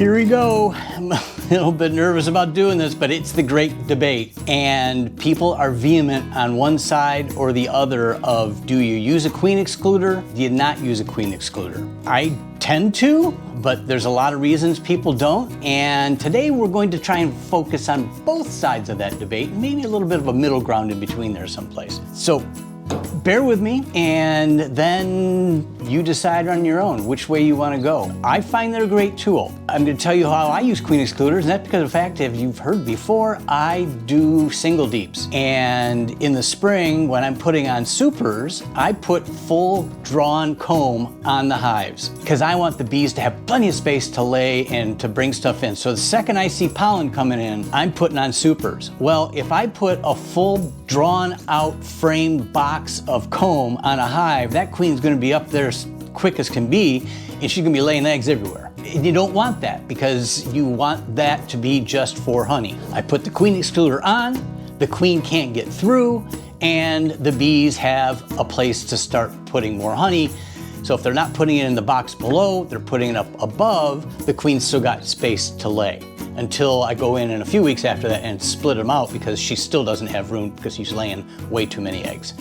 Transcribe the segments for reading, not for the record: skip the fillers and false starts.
Here we go. I'm a little bit nervous about doing this, but it's the great debate. And people are vehement on one side or the other of, do you use a queen excluder? Do you not use a queen excluder? I tend to, but there's a lot of reasons people don't. And today we're going to try and focus on both sides of that debate, and maybe a little bit of a middle ground in between there someplace. So bear with me, and then you decide on your own which way you want to go. I find they're a great tool. I'm going to tell you how I use queen excluders, and that's because of the fact, if you've heard before, I do single deeps. And in the spring, when I'm putting on supers, I put full drawn comb on the hives because I want the bees to have plenty of space to lay and to bring stuff in. So the second I see pollen coming in, I'm putting on supers. Well, if I put a full drawn out framed box of comb on a hive, that queen's going to be up there as quick as can be, and she's going to be laying eggs everywhere. And you don't want that, because you want that to be just for honey. I put the queen excluder on, the queen can't get through, and the bees have a place to start putting more honey. So if they're not putting it in the box below, they're putting it up above, the queen's still got space to lay. Until I go in a few weeks after that and split them out, because she still doesn't have room because she's laying way too many eggs.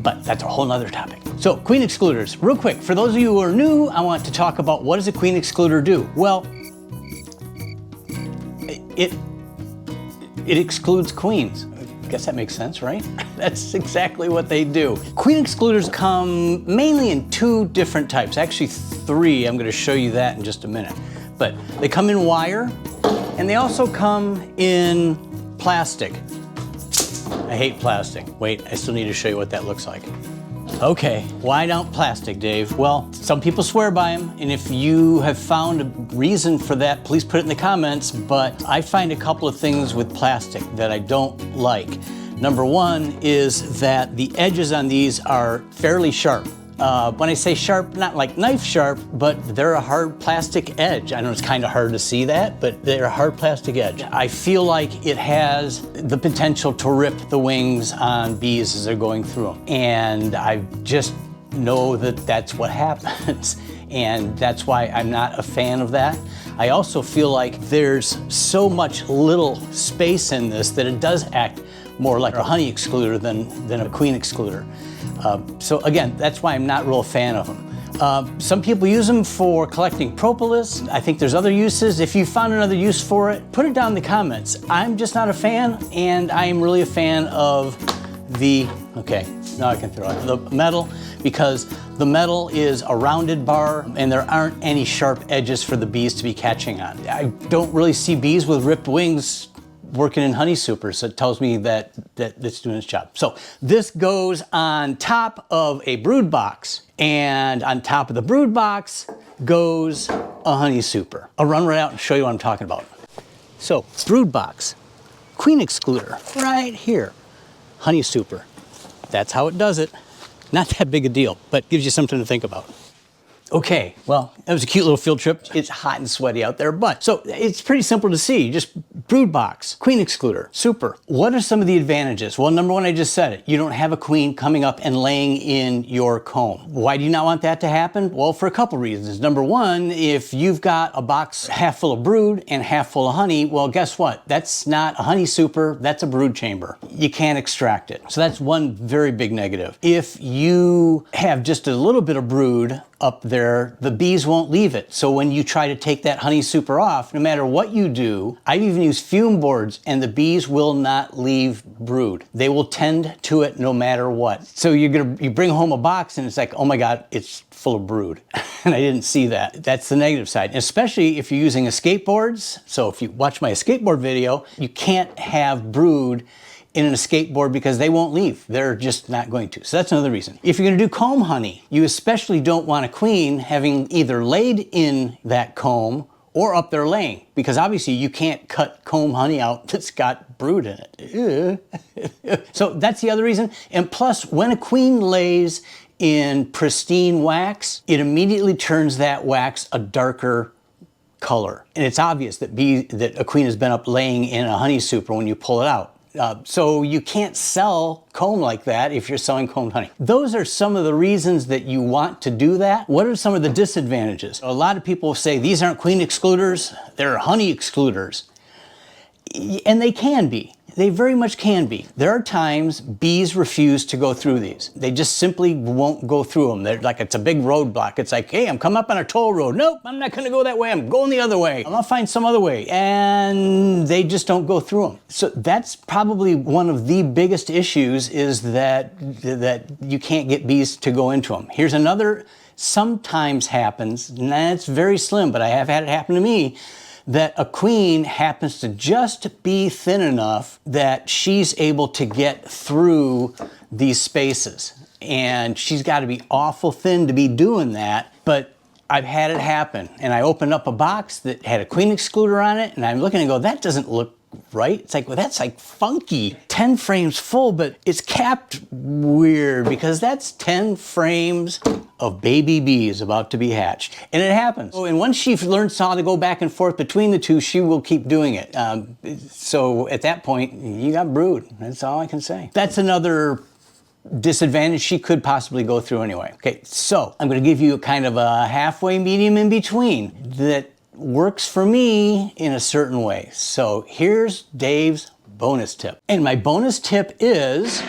But that's a whole nother topic. So queen excluders, real quick, for those of you who are new, I want to talk about, what does a queen excluder do? Well, it excludes queens. I guess that makes sense, right? That's exactly what they do. Queen excluders come mainly in two different types, actually three. I'm gonna show you that in just a minute. But they come in wire, and they also come in plastic. I hate plastic. Wait, I still need to show you what that looks like. Okay, why not plastic, Dave? Well, some people swear by them, and if you have found a reason for that, please put it in the comments, but I find a couple of things with plastic that I don't like. Number one is that the edges on these are fairly sharp. When I say sharp, not like knife sharp, but they're a hard plastic edge. I know it's kind of hard to see that, but they're a hard plastic edge. I feel like it has the potential to rip the wings on bees as they're going through them. And I just know that that's what happens. And that's why I'm not a fan of that. I also feel like there's so much little space in this that it does act more like a honey excluder than a queen excluder. So again, that's why I'm not real fan of them. Some people use them for collecting propolis. I think there's other uses. If you found another use for it, put it down in the comments. I'm just not a fan, and I am really a fan of the, okay, now I can throw it, the metal, because the metal is a rounded bar and there aren't any sharp edges for the bees to be catching on. I don't really see bees with ripped wings working in honey supers, so it tells me that it's doing its job. So this goes on top of a brood box, and on top of the brood box goes a honey super. I'll run right out and show you what I'm talking about. So brood box, queen excluder, right here, honey super. That's how it does it. Not that big a deal, but gives you something to think about. Okay, well, that was a cute little field trip. It's hot and sweaty out there, but so it's pretty simple to see. Just brood box, queen excluder, super. What are some of the advantages? Well, number one, I just said it. You don't have a queen coming up and laying in your comb. Why do you not want that to happen? Well, for a couple reasons. Number one, if you've got a box half full of brood and half full of honey, well, guess what? That's not a honey super, that's a brood chamber. You can't extract it. So that's one very big negative. If you have just a little bit of brood up there, the bees won't leave it. So when you try to take that honey super off, no matter what you do, I've even used fume boards, and the bees will not leave brood. They will tend to it no matter what. So you bring home a box and it's like, oh my God, it's full of brood. And I didn't see that. That's the negative side, especially if you're using escape boards. So if you watch my skateboard video, you can't have brood in an escape board because they won't leave. They're just not going to. So that's another reason. If you're gonna do comb honey, you especially don't want a queen having either laid in that comb or up there laying, because obviously you can't cut comb honey out that's got brood in it. So that's the other reason. And plus, when a queen lays in pristine wax, it immediately turns that wax a darker color. And it's obvious that a queen has been up laying in a honey super when you pull it out. So you can't sell comb like that if you're selling combed honey. Those are some of the reasons that you want to do that. What are some of the disadvantages? A lot of people say these aren't queen excluders, they're honey excluders. And they can be. They very much can be. There are times bees refuse to go through these. They just simply won't go through them. They're like, it's a big roadblock. It's like, hey, I'm coming up on a toll road. Nope, I'm not gonna go that way. I'm going the other way. I'm gonna find some other way. And they just don't go through them. So that's probably one of the biggest issues, is that you can't get bees to go into them. Here's another, sometimes happens, and it's very slim, but I have had it happen to me, that a queen happens to just be thin enough that she's able to get through these spaces. And she's got to be awful thin to be doing that, but I've had it happen. And I opened up a box that had a queen excluder on it, and I'm looking and go, that doesn't look right. It's like, well, that's like funky. 10 frames full, but it's capped weird, because that's 10 frames of baby bees about to be hatched. And it happens. Oh, and once she learns how to go back and forth between the two, she will keep doing it. So at that point, you got brood. That's all I can say. That's another disadvantage she could possibly go through anyway. Okay, so I'm going to give you kind of a halfway medium in between that works for me in a certain way. So here's Dave's bonus tip. And my bonus tip is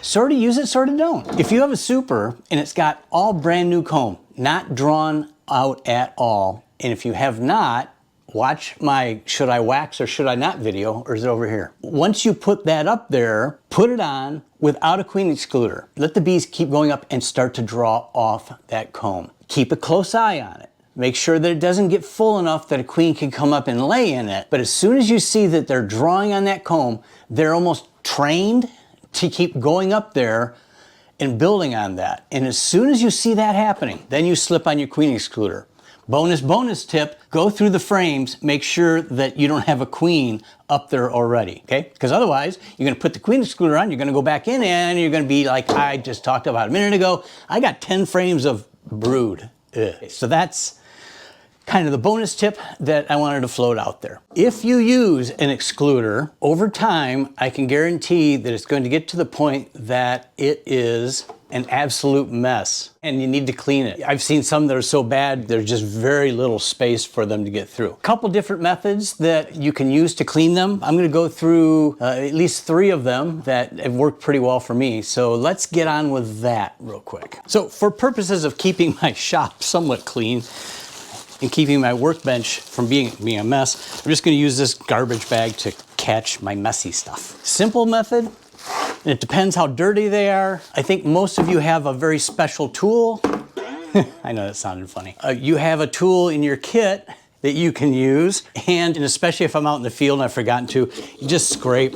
sort of use it, sort of don't. If you have a super and it's got all brand new comb, not drawn out at all, and if you have not, watch my should I wax or should I not video, or is it over here? Once you put that up there, put it on without a queen excluder. Let the bees keep going up and start to draw off that comb. Keep a close eye on it. Make sure that it doesn't get full enough that a queen can come up and lay in it. But as soon as you see that they're drawing on that comb, they're almost trained to keep going up there and building on that. And as soon as you see that happening, then you slip on your queen excluder. Bonus tip, go through the frames, make sure that you don't have a queen up there already, okay? Because otherwise, you're gonna put the queen excluder on, you're gonna go back in, and you're gonna be like I just talked about a minute ago, I got 10 frames of brood. Ugh. So that's kind of the bonus tip that I wanted to float out there. If you use an excluder, over time, I can guarantee that it's going to get to the point that it is an absolute mess and you need to clean it. I've seen some that are so bad, there's just very little space for them to get through. A couple different methods that you can use to clean them. I'm gonna go through at least 3 of them that have worked pretty well for me. So let's get on with that real quick. So for purposes of keeping my shop somewhat clean, and keeping my workbench from being a mess, I'm just gonna use this garbage bag to catch my messy stuff. Simple method, and it depends how dirty they are. I think most of you have a very special tool. I know that sounded funny. You have a tool in your kit that you can use, and especially if I'm out in the field and I've forgotten to, you just scrape.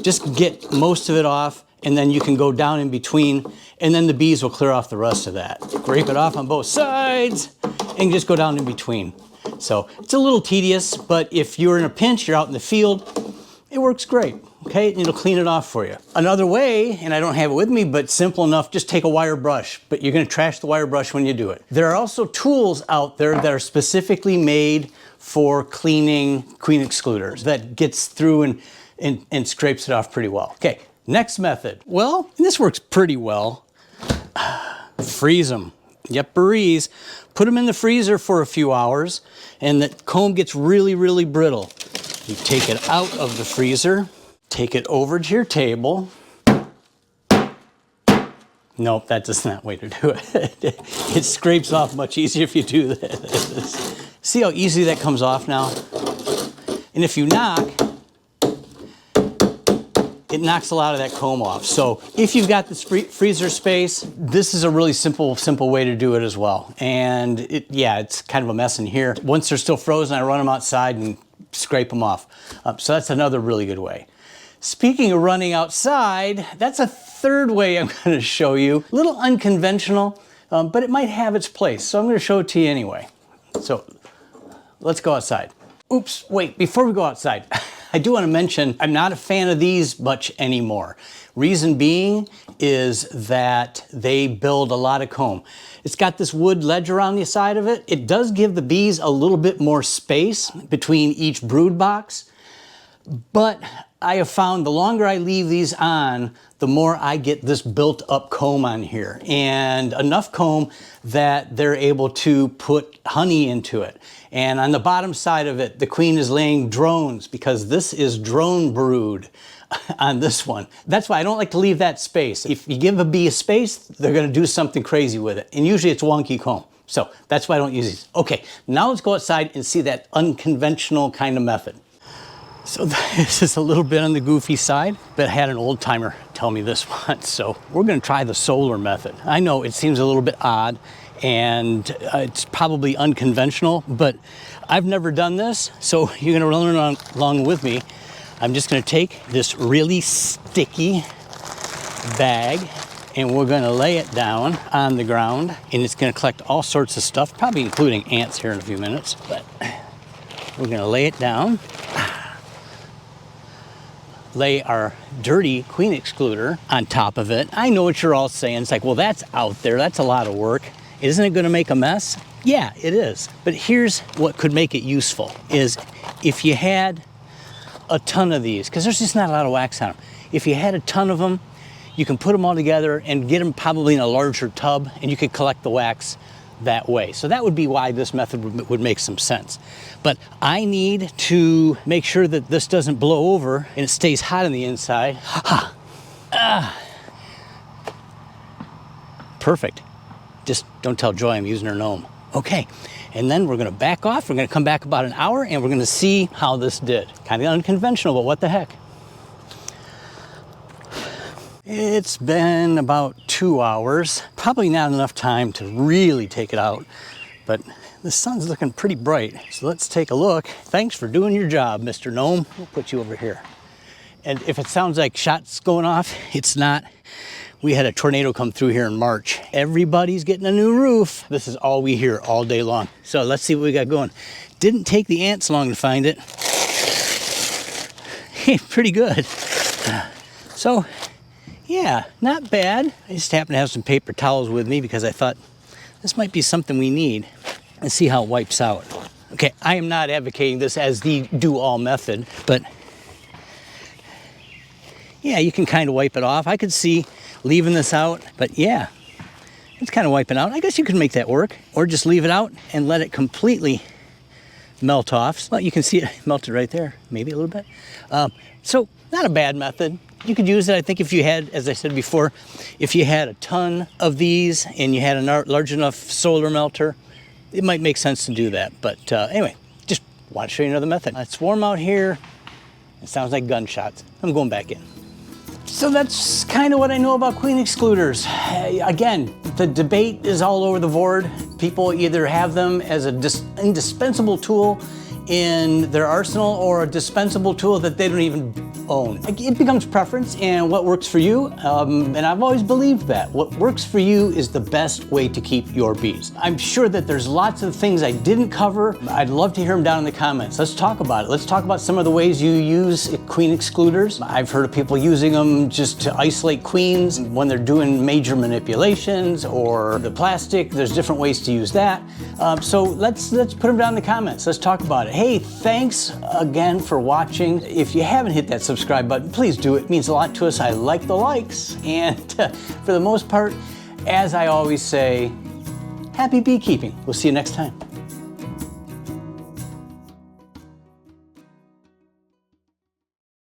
Just get most of it off, and then you can go down in between, and then the bees will clear off the rest of that. Scrape it off on both sides, and just go down in between. So it's a little tedious, but if you're in a pinch, you're out in the field, it works great, okay? And it'll clean it off for you. Another way, and I don't have it with me, but simple enough, just take a wire brush, but you're gonna trash the wire brush when you do it. There are also tools out there that are specifically made for cleaning queen excluders that gets through and scrapes it off pretty well. Okay, next method. Well, this works pretty well. Freeze them. Yep, breeze. Put them in the freezer for a few hours, and the comb gets really, really brittle. You take it out of the freezer, take it over to your table. Nope, that is not the way to do it. It scrapes off much easier if you do this. See how easy that comes off now? And if you knock, it knocks a lot of that comb off. So if you've got this freezer space, this is a really simple way to do it as well. And it's kind of a mess in here. Once they're still frozen, I run them outside and scrape them off. So that's another really good way. Speaking of running outside, that's a third way I'm gonna show you. A little unconventional, but it might have its place. So I'm gonna show it to you anyway. So let's go outside. Oops, wait, before we go outside, I do want to mention I'm not a fan of these much anymore. Reason being is that they build a lot of comb. It's got this wood ledge around the side of it. It does give the bees a little bit more space between each brood box, but I have found the longer I leave these on, the more I get this built up comb on here, and enough comb that they're able to put honey into it. And on the bottom side of it, the queen is laying drones, because this is drone brood on this one. That's why I don't like to leave that space. If you give a bee a space, they're gonna do something crazy with it. And usually it's wonky comb. So that's why I don't use these. Okay, now let's go outside and see that unconventional kind of method. So this is a little bit on the goofy side, but I had an old timer tell me this once. So we're gonna try the solar method. I know it seems a little bit odd and it's probably unconventional, but I've never done this. So you're gonna learn along with me. I'm just gonna take this really sticky bag and we're gonna lay it down on the ground, and it's gonna collect all sorts of stuff, probably including ants here in a few minutes, but we're gonna lay it down. Lay our dirty Queen Excluder on top of it. I know what you're all saying. It's like, well, that's out there. That's a lot of work. Isn't it gonna make a mess? Yeah, it is. But here's what could make it useful is if you had a ton of these, because there's just not a lot of wax on them. If you had a ton of them, you can put them all together and get them probably in a larger tub, and you could collect the wax that way. So that would be why this method would make some sense. But I need to make sure that this doesn't blow over and it stays hot on the inside. Perfect. Just don't tell Joy I'm using her gnome. Okay, and then we're gonna back off. We're gonna come back about an hour and we're gonna see how this did. Kind of unconventional, but what the heck. It's been about 2 hours. Probably not enough time to really take it out, but the sun's looking pretty bright. So let's take a look. Thanks for doing your job, Mr. Gnome. We'll put you over here. And if it sounds like shots going off, it's not. We had a tornado come through here in March. Everybody's getting a new roof. This is all we hear all day long. So let's see what we got going. Didn't take the ants long to find it. Pretty good. So, yeah, not bad. I just happen to have some paper towels with me because I thought this might be something we need. Let's see how it wipes out. Okay, I am not advocating this as the do-all method, but yeah, you can kind of wipe it off. I could see leaving this out, but yeah, it's kind of wiping out. I guess you could make that work, or just leave it out and let it completely melt off. Well, you can see it melted right there, maybe a little bit. So not a bad method. You could use it, I think, if you had, as I said before, if you had a ton of these and you had a large enough solar melter, it might make sense to do that. But anyway, just want to show you another method. It's warm out here. It sounds like gunshots. I'm going back in. So that's kind of what I know about Queen Excluders. Again, the debate is all over the board. People either have them as an indispensable tool in their arsenal or a dispensable tool that they don't even own. It becomes preference and what works for you, and I've always believed that. What works for you is the best way to keep your bees. I'm sure that there's lots of things I didn't cover. I'd love to hear them down in the comments. Let's talk about it. Let's talk about some of the ways you use Queen Excluders. I've heard of people using them just to isolate queens when they're doing major manipulations, or the plastic. There's different ways to use that. So let's put them down in the comments. Let's talk about it. Hey, thanks again for watching. If you haven't hit that subscribe button, please do it. It means a lot to us. I like the likes. And for the most part, as I always say, happy beekeeping. We'll see you next time.